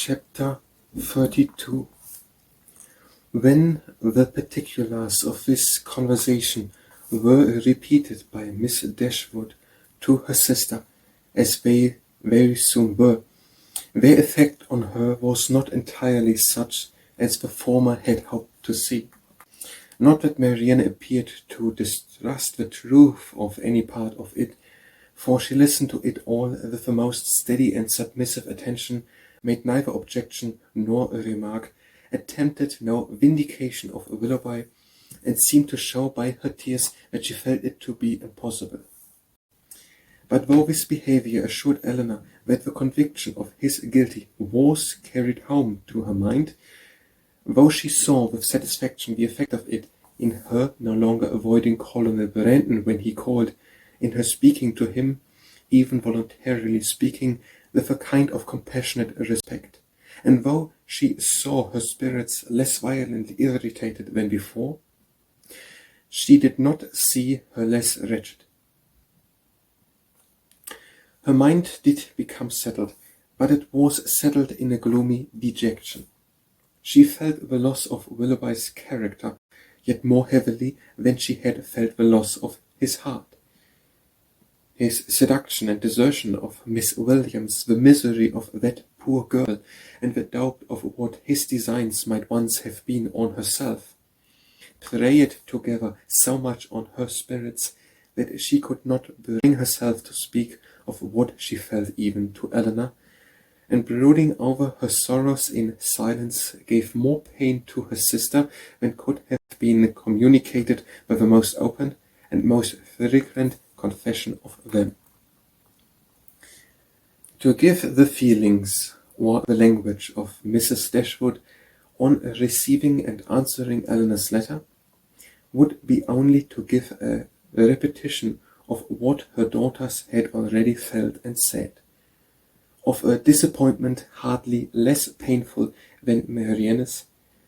Chapter 32. When the particulars of this conversation were repeated by Miss Dashwood to her sister, as they very soon were, their effect on her was not entirely such as the former had hoped to see. Not that Marianne appeared to distrust the truth of any part of it, for she listened to it all with the most steady and submissive attention, made neither objection nor remark, attempted no vindication of Willoughby, and seemed to show by her tears that she felt it to be impossible. But though this behaviour assured Eleanor that the conviction of his guilty was carried home to her mind, though she saw with satisfaction the effect of it in her no longer avoiding Colonel Brandon when he called, in her speaking to him, even voluntarily speaking, with a kind of compassionate respect, and though she saw her spirits less violently irritated than before, she did not see her less wretched. Her mind did become settled, but it was settled in a gloomy dejection. She felt the loss of Willoughby's character yet more heavily than she had felt the loss of his heart. His seduction and desertion of Miss Williams, the misery of that poor girl, and the doubt of what his designs might once have been on herself, preyed together so much on her spirits that she could not bring herself to speak of what she felt even to Eleanor, and brooding over her sorrows in silence gave more pain to her sister than could have been communicated by the most open and most frequent confession of them. To give the feelings or the language of Mrs. Dashwood on receiving and answering Eleanor's letter would be only to give a repetition of what her daughters had already felt and said, of a disappointment hardly less painful than Marianne's,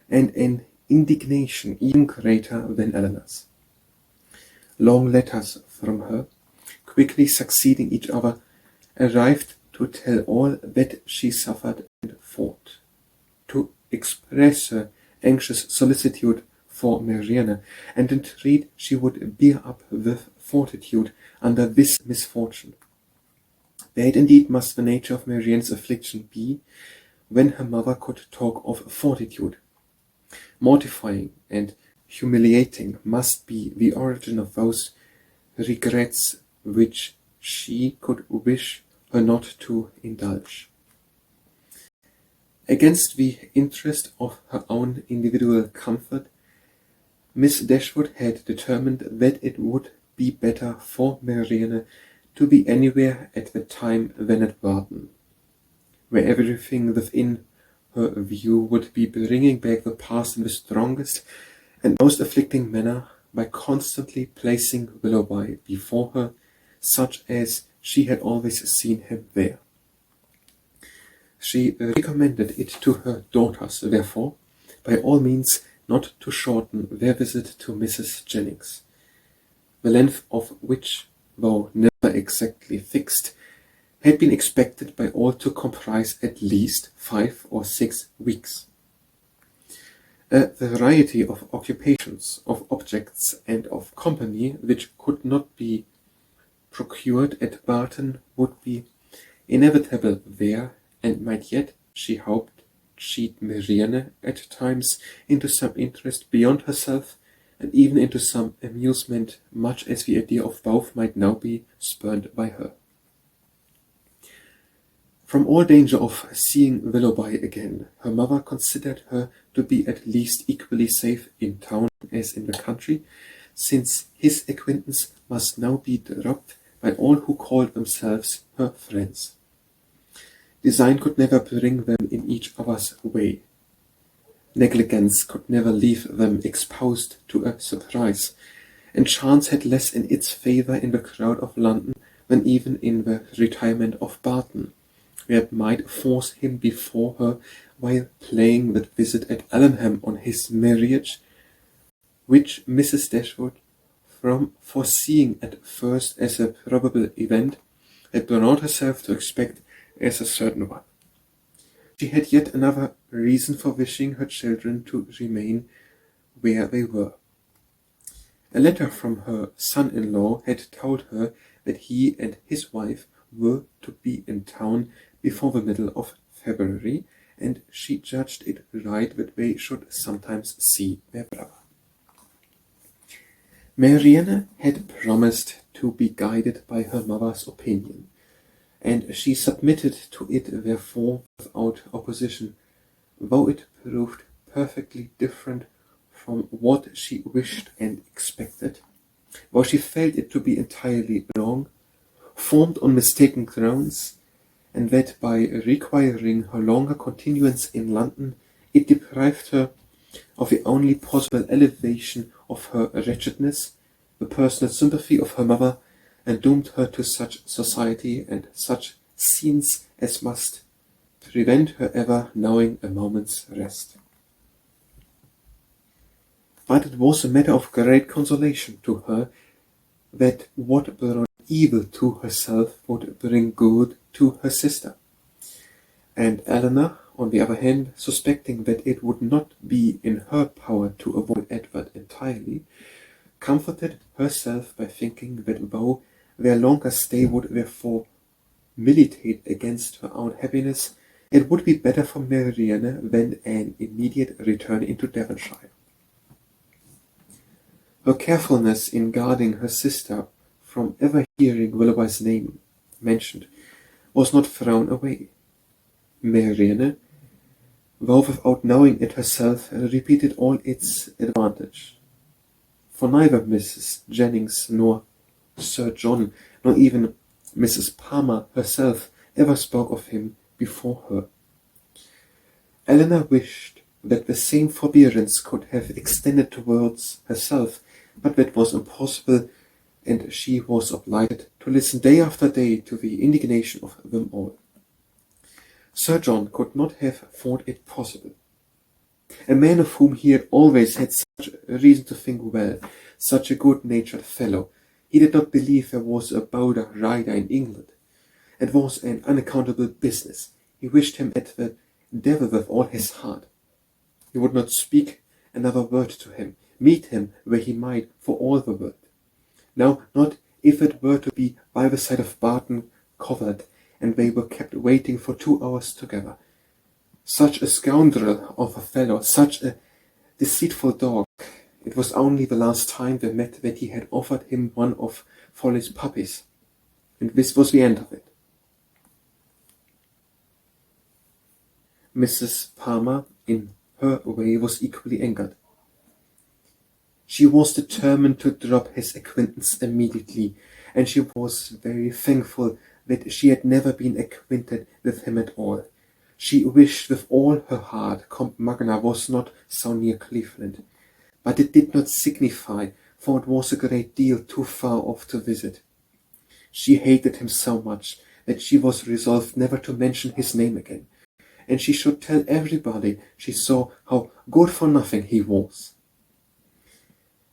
and an indignation even greater than Eleanor's. Long letters from her, quickly succeeding each other, arrived to tell all that she suffered and thought, to express her anxious solicitude for Marianne, and entreat she would bear up with fortitude under this misfortune. Bad indeed must the nature of Marianne's affliction be, when her mother could talk of fortitude. Mortifying and humiliating must be the origin of those regrets which she could wish her not to indulge. Against the interest of her own individual comfort, Miss Dashwood had determined that it would be better for Marianne to be anywhere at the time than at Barton, where everything within her view would be bringing back the past in the strongest and most afflicting manner, by constantly placing Willoughby before her, such as she had always seen him there. She recommended it to her daughters, therefore, by all means not to shorten their visit to Mrs. Jennings, the length of which, though never exactly fixed, had been expected by all to comprise at least 5 or 6 weeks. A variety of occupations, of objects, and of company, which could not be procured at Barton, would be inevitable there, and might yet, she hoped, cheat Marianne at times into some interest beyond herself, and even into some amusement, much as the idea of both might now be spurned by her. From all danger of seeing Willoughby again, her mother considered her to be at least equally safe in town as in the country, since his acquaintance must now be dropped by all who called themselves her friends. Design could never bring them in each other's way. Negligence could never leave them exposed to a surprise, and chance had less in its favour in the crowd of London than even in the retirement of Barton, where it might force him before her while playing that visit at Allenham on his marriage, which Mrs. Dashwood, from foreseeing at first as a probable event, had brought herself to expect as a certain one. She had yet another reason for wishing her children to remain where they were. A letter from her son-in-law had told her that he and his wife were to be in town before the middle of February, and she judged it right that they should sometimes see their brother. Marianne had promised to be guided by her mother's opinion, and she submitted to it therefore without opposition, though it proved perfectly different from what she wished and expected, though she felt it to be entirely wrong, formed on mistaken grounds, and that by requiring her longer continuance in London, it deprived her of the only possible elevation of her wretchedness, the personal sympathy of her mother, and doomed her to such society and such scenes as must prevent her ever knowing a moment's rest. But it was a matter of great consolation to her that what brought evil to herself would bring good to her sister. And Eleanor, on the other hand, suspecting that it would not be in her power to avoid Edward entirely, comforted herself by thinking that though their longer stay would therefore militate against her own happiness, it would be better for Marianne than an immediate return into Devonshire. Her carefulness in guarding her sister from ever hearing Willoughby's name mentioned was not thrown away. Marianne, though without knowing it herself, repeated all its advantage. For neither Mrs. Jennings nor Sir John, nor even Mrs. Palmer herself, ever spoke of him before her. Eleanor wished that the same forbearance could have extended towards herself, but that was impossible, and she was obliged to listen day after day to the indignation of them all. Sir John could not have thought it possible. A man of whom he had always had such reason to think well, such a good-natured fellow, he did not believe there was a bolder rider in England. It was an unaccountable business. He wished him at the devil with all his heart. He would not speak another word to him, meet him where he might for all the world. Now, not if it were to be by the side of Barton Covert, and they were kept waiting for 2 hours together. Such a scoundrel of a fellow, such a deceitful dog. It was only the last time they met that he had offered him one of Folly's puppies, and this was the end of it. Mrs. Palmer, in her way, was equally angered. She was determined to drop his acquaintance immediately, and she was very thankful that she had never been acquainted with him at all. She wished with all her heart Combe Magna was not so near Cleveland, but it did not signify, for it was a great deal too far off to visit. She hated him so much that she was resolved never to mention his name again, and she should tell everybody she saw how good-for-nothing he was.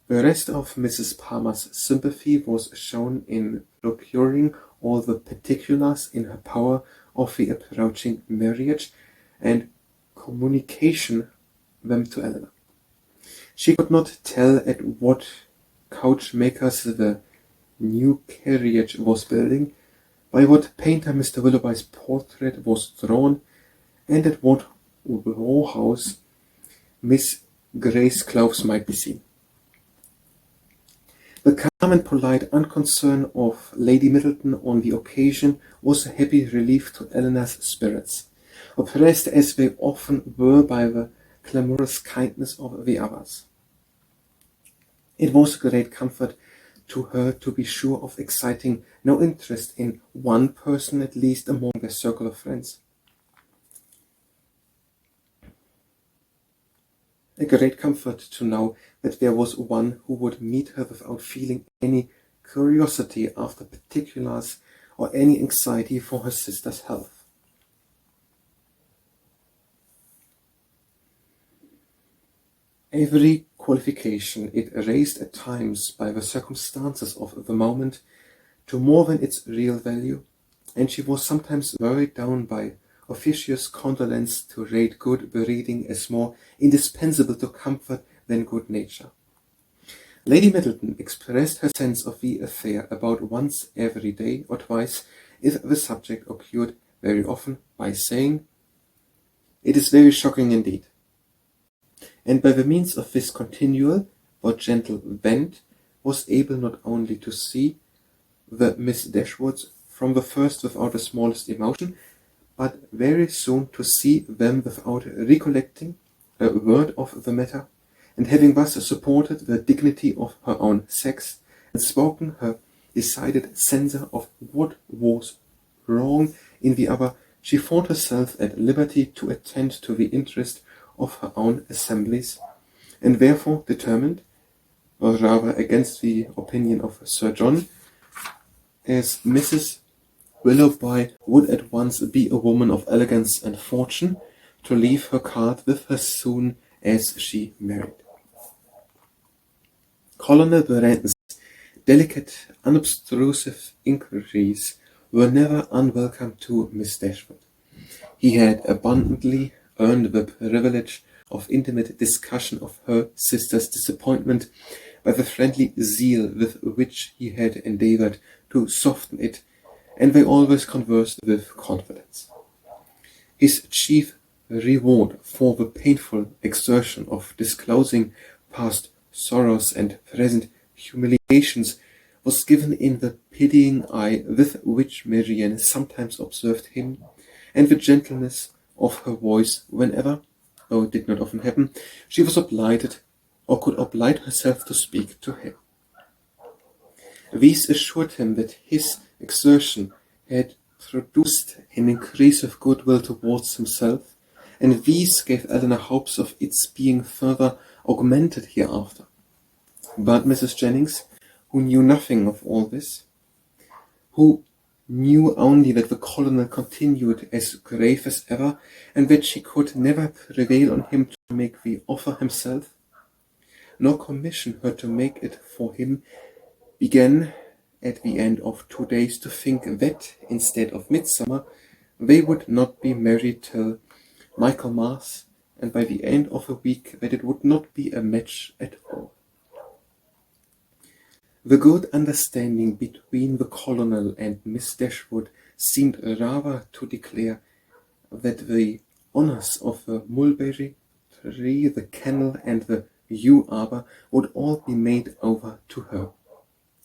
The rest of Mrs. Palmer's sympathy was shown in procuring all the particulars in her power of the approaching marriage and communication them to Eleanor. She could not tell at what coachmakers the new carriage was building, by what painter Mr. Willoughby's portrait was drawn, and at what brewhouse Miss Grey's clothes might be seen. The calm and polite unconcern of Lady Middleton on the occasion was a happy relief to Eleanor's spirits, oppressed as they often were by the clamorous kindness of the others. It was a great comfort to her to be sure of exciting no interest in one person at least among their circle of friends. A great comfort to know that there was one who would meet her without feeling any curiosity after particulars or any anxiety for her sister's health. Every qualification it raised at times by the circumstances of the moment to more than its real value, and she was sometimes worried down by officious condolence to rate good breeding as more indispensable to comfort than good nature. Lady Middleton expressed her sense of the affair about once every day or twice, if the subject occurred very often, by saying, "It is very shocking indeed." And by the means of this continual but gentle vent was able not only to see the Miss Dashwoods from the first without the smallest emotion, but very soon to see them without recollecting a word of the matter, and having thus supported the dignity of her own sex, and spoken her decided censure of what was wrong in the other, she thought herself at liberty to attend to the interest of her own assemblies, and therefore determined, or rather against the opinion of Sir John, as Mrs. Willoughby would at once be a woman of elegance and fortune, to leave her card with her soon as she married. Colonel Brandon's delicate, unobtrusive inquiries were never unwelcome to Miss Dashwood. He had abundantly earned the privilege of intimate discussion of her sister's disappointment by the friendly zeal with which he had endeavoured to soften it, and they always conversed with confidence. His chief reward for the painful exertion of disclosing past sorrows and present humiliations was given in the pitying eye with which Marianne sometimes observed him, and the gentleness of her voice whenever, though it did not often happen, she was obliged or could oblige herself to speak to him. These assured him that his exertion had produced an increase of goodwill towards himself, and these gave Eleanor hopes of its being further augmented hereafter. But Mrs. Jennings, who knew nothing of all this, who knew only that the colonel continued as grave as ever, and that she could never prevail on him to make the offer himself, nor commission her to make it for him, began at the end of 2 days to think that, instead of midsummer, they would not be married till Michaelmas, and by the end of a week that it would not be a match at all. The good understanding between the colonel and Miss Dashwood seemed rather to declare that the honours of the mulberry tree, the kennel, and the yew arbour would all be made over to her,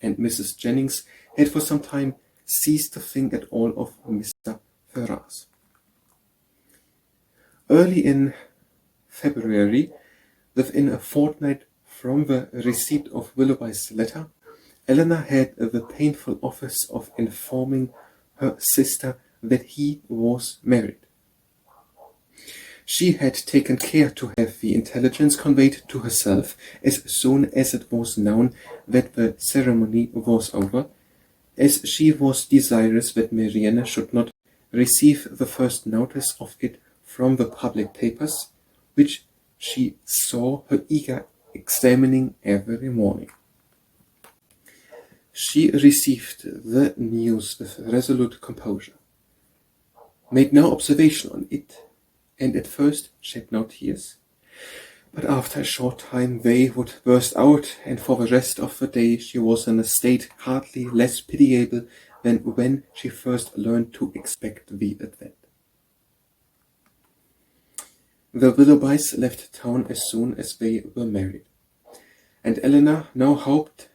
and Mrs. Jennings had for some time ceased to think at all of Mr. Ferrars. Early in February, within a fortnight from the receipt of Willoughby's letter, Eleanor had the painful office of informing her sister that he was married. She had taken care to have the intelligence conveyed to herself as soon as it was known that the ceremony was over, as she was desirous that Marianne should not receive the first notice of it from the public papers, which she saw her eager examining every morning. She received the news with resolute composure, made no observation on it, and at first shed no tears, but after a short time they would burst out, and for the rest of the day she was in a state hardly less pitiable than when she first learned to expect the event. The Willoughbys left town as soon as they were married, and Eleanor now hoped,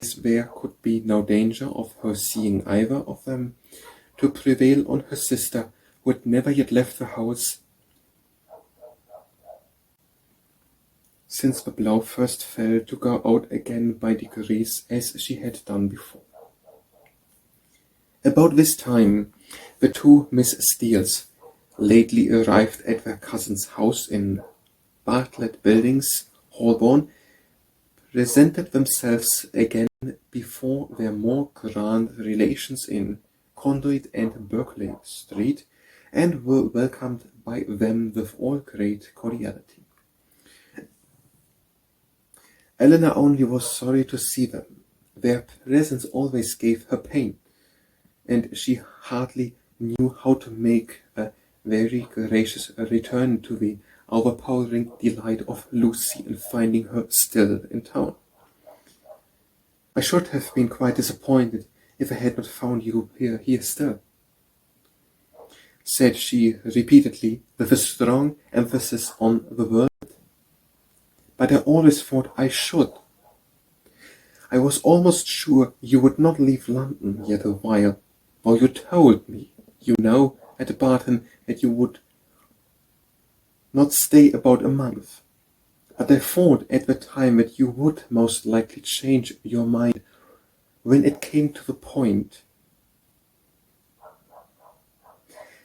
as there could be no danger of her seeing either of them, to prevail on her sister, who had never yet left the house since the blow first fell, to go out again by degrees as she had done before. About this time the two Miss Steeles, lately arrived at their cousin's house in Bartlett Buildings, Holborn, presented themselves again before their more grand relations in Conduit and Berkeley Street, and were welcomed by them with all great cordiality. Eleanor only was sorry to see them. Their presence always gave her pain, and she hardly knew how to make a very gracious return to the overpowering delight of Lucy in finding her still in town. "I should have been quite disappointed if I had not found you here still," said she repeatedly, with a strong emphasis on the word. "But I always thought I should. I was almost sure you would not leave London yet a while, for you told me, you know, at Barton, that you would not stay about a month. But I thought at the time that you would most likely change your mind when it came to the point.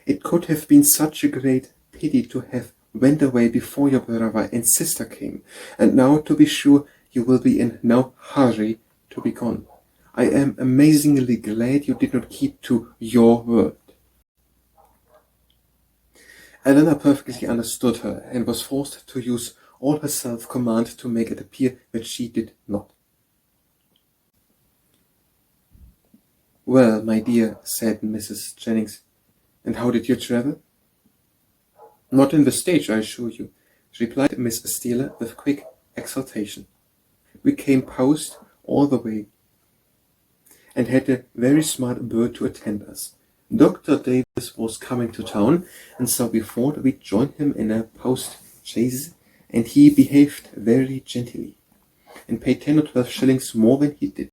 It could have been such a great pity to have went away before your brother and sister came, and now to be sure you will be in no hurry to be gone. I am amazingly glad you did not keep to your word." Eleanor perfectly understood her, and was forced to use all her self-command to make it appear that she did not. "Well, my dear," said Mrs. Jennings, "and how did you travel?" "Not in the stage, I assure you," replied Miss Steele with quick exultation. "We came post all the way, and had a very smart bird to attend us. Dr. Davis was coming to town, and so we thought we'd join him in a post-chaise, and he behaved very gentilly, and paid 10 or 12 shillings more than he did."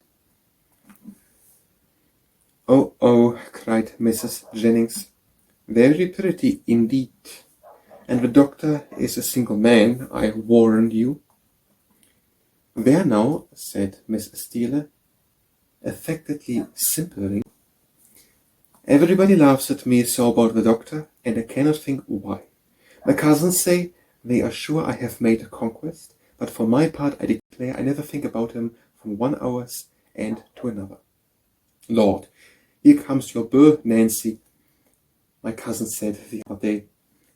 "Oh, oh," cried Mrs. Jennings, "very pretty indeed. And the doctor is a single man, I warrant you." "There now," said Miss Steele, affectedly simpering, "everybody laughs at me so about the doctor, and I cannot think why. My cousins say they are sure I have made a conquest, but for my part I declare I never think about him from one hour's end to another. Lord, here comes your beau, Nancy," my cousin said the other day,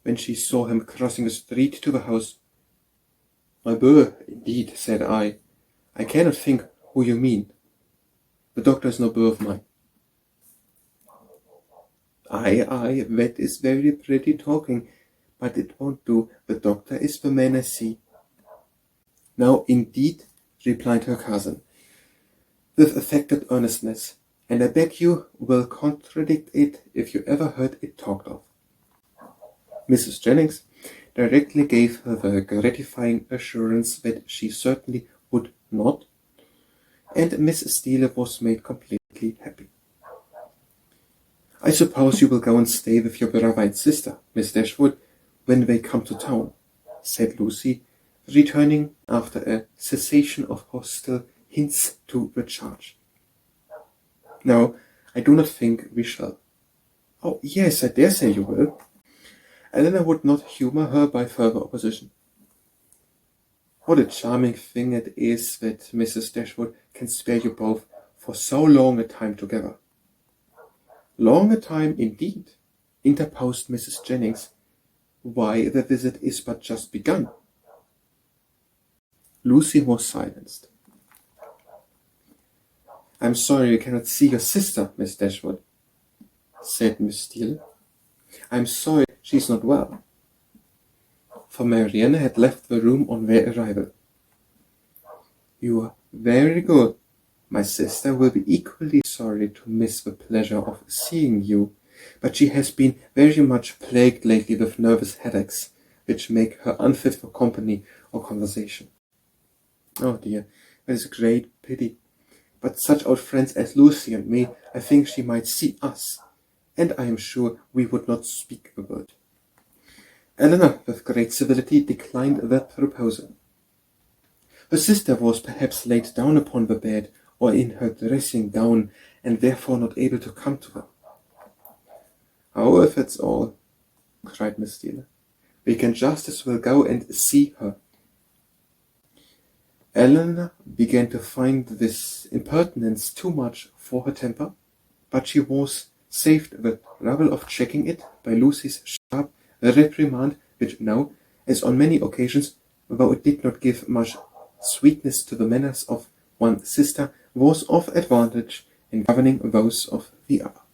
when she saw him crossing the street to the house. "My beau, indeed," said I. "I cannot think who you mean. The doctor is no beau of mine." Aye, that is very pretty talking, but it won't do. The doctor is the man I see." "No, indeed," replied her cousin, with affected earnestness, "and I beg you will contradict it if you ever heard it talked of." Mrs. Jennings directly gave her the gratifying assurance that she certainly would not, and Miss Steele was made completely happy. "I suppose you will go and stay with your brother and sister, Miss Dashwood, when they come to town," said Lucy, returning after a cessation of hostile hints to the charge. "No, I do not think we shall." "Oh, yes, I dare say you will." Eleanor would not humour her by further opposition. "What a charming thing it is that Mrs. Dashwood can spare you both for so long a time together." "Long a time, indeed," interposed Mrs. Jennings. "Why, the visit is but just begun." Lucy was silenced. "I am sorry you cannot see your sister, Miss Dashwood," said Miss Steele. "I am sorry she is not well." For Marianne had left the room on their arrival. "You are very good. My sister will be equally sorry to miss the pleasure of seeing you, but she has been very much plagued lately with nervous headaches, which make her unfit for company or conversation." "Oh dear, that is a great pity. But such old friends as Lucy and me, I think she might see us, and I am sure we would not speak a word." Eleanor, with great civility, declined the proposal. Her sister was perhaps laid down upon the bed, or in her dressing gown, and therefore not able to come to them. "Oh, if that's all," cried Miss Steele, "we can just as well go and see her." Eleanor began to find this impertinence too much for her temper, but she was saved the trouble of checking it by Lucy's sharp reprimand, which now, as on many occasions, though it did not give much sweetness to the manners of one sister, was of advantage in governing those of the other.